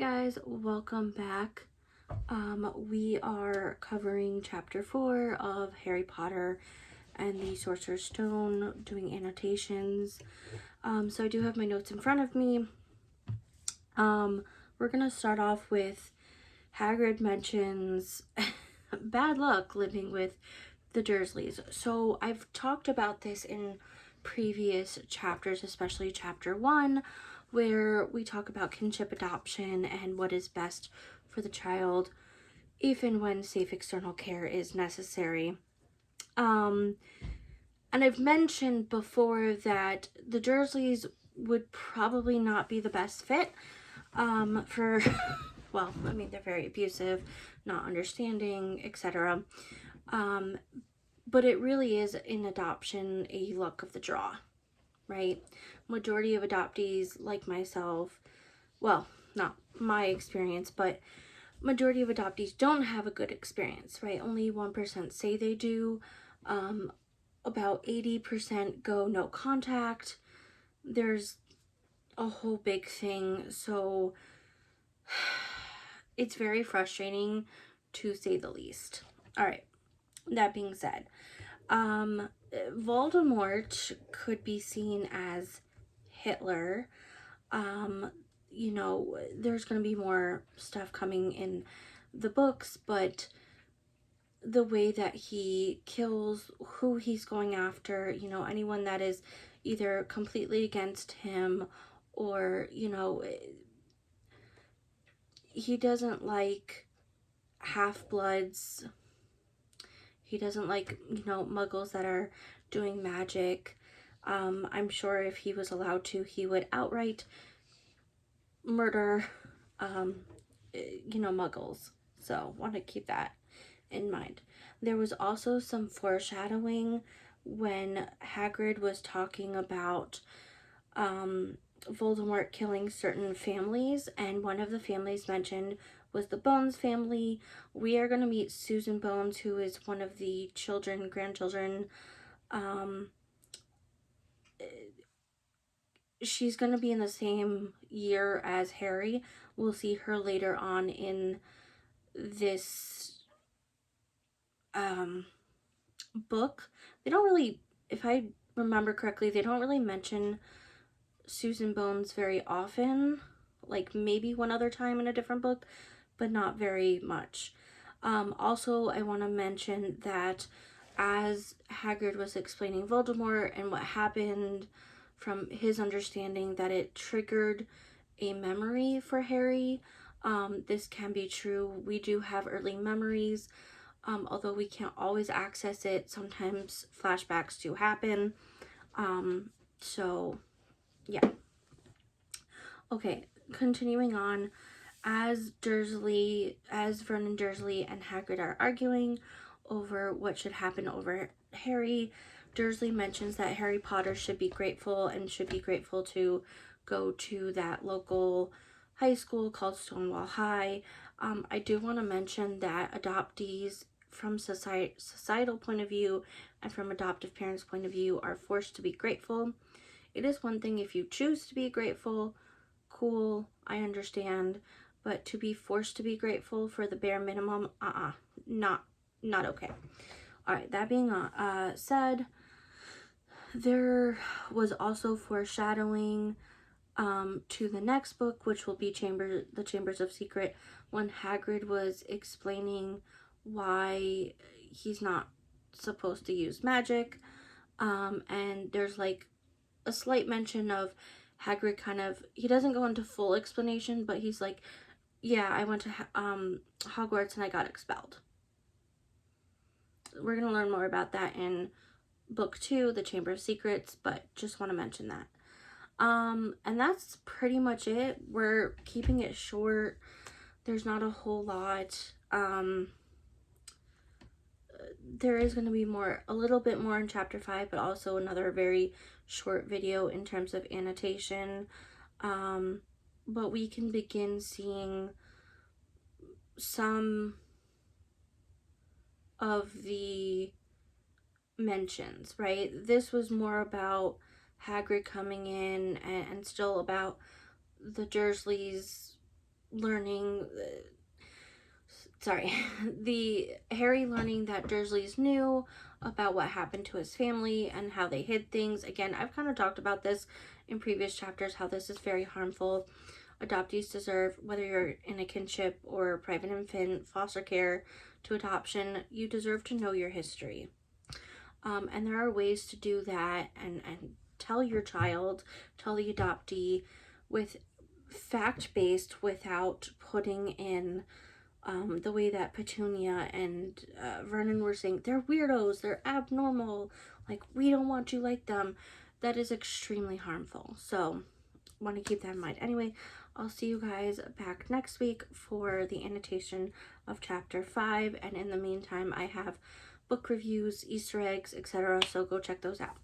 guys, welcome back. We are covering chapter 4 of Harry Potter and the Sorcerer's Stone, doing annotations. So I do have my notes in front of me. We're gonna start off with Hagrid mentions bad luck living with the Dursleys. So I've talked about this in previous chapters, especially chapter 1, where we talk about kinship adoption and what is best for the child if and when safe external care is necessary. And I've mentioned before that the Dursleys would probably not be the best fit for, well, I mean, they're very abusive, not understanding, etc. But it really is in adoption a luck of the draw, right? Majority of adoptees like myself, well, not my experience, but majority of adoptees don't have a good experience, right? Only 1% say they do. About 80% go no contact. There's a whole big thing, so it's very frustrating to say the least. All right, that being said, Voldemort could be seen as Hitler. You know, there's going to be more stuff coming in the books, but the way that he kills, who he's going after, you know, anyone that is either completely against him or, you know, he doesn't like half-bloods. He doesn't like, you know, muggles that are doing magic. I'm sure if he was allowed to, he would outright murder, you know, muggles. So, want to keep that in mind. There was also some foreshadowing when Hagrid was talking about Voldemort killing certain families, and one of the families mentioned was the Bones family. We are going to meet Susan Bones, who is one of the grandchildren. She's going to be in the same year as Harry. We'll see her later on in this book. They don't really, if I remember correctly, they don't really mention Susan Bones very often. Like maybe one other time in a different book, but not very much. Also, I want to mention that as Hagrid was explaining Voldemort and what happened, from his understanding that it triggered a memory for Harry. This can be true. We do have early memories, although we can't always access it. Sometimes flashbacks do happen. So, yeah. Okay, continuing on. As Vernon Dursley and Hagrid are arguing over what should happen over Harry, Dursley mentions that Harry Potter should be grateful to go to that local high school called Stonewall High. I do want to mention that adoptees from societal point of view and from adoptive parents' point of view are forced to be grateful. It is one thing if you choose to be grateful, cool, I understand, but to be forced to be grateful for the bare minimum, not okay. All right, that being said, there was also foreshadowing to the next book, which will be the Chambers of Secret, when Hagrid was explaining why he's not supposed to use magic, and there's like a slight mention of Hagrid he doesn't go into full explanation, but he's like, yeah, I went to Hogwarts and I got expelled. We're going to learn more about that in book 2, The Chamber of Secrets, but just want to mention that. And that's pretty much it. We're keeping it short. There's not a whole lot. There is going to be a little bit more in chapter 5, but also another very short video in terms of annotation. But we can begin seeing some of the mentions, right? This was more about Hagrid coming in and still about the Dursleys learning, sorry, the Harry learning that Dursleys knew about what happened to his family and how they hid things. Again, I've kind of talked about this in previous chapters, how this is very harmful. Adoptees deserve, whether you're in a kinship or private infant, foster care to adoption, you deserve to know your history. And there are ways to do that and tell your child, tell the adoptee with fact-based, without putting in the way that Petunia and Vernon were saying, they're weirdos, they're abnormal, like, we don't want you like them. That is extremely harmful. So, want to keep that in mind. Anyway, I'll see you guys back next week for the annotation of chapter 5. And in the meantime, I have book reviews, Easter eggs, etc. So go check those out.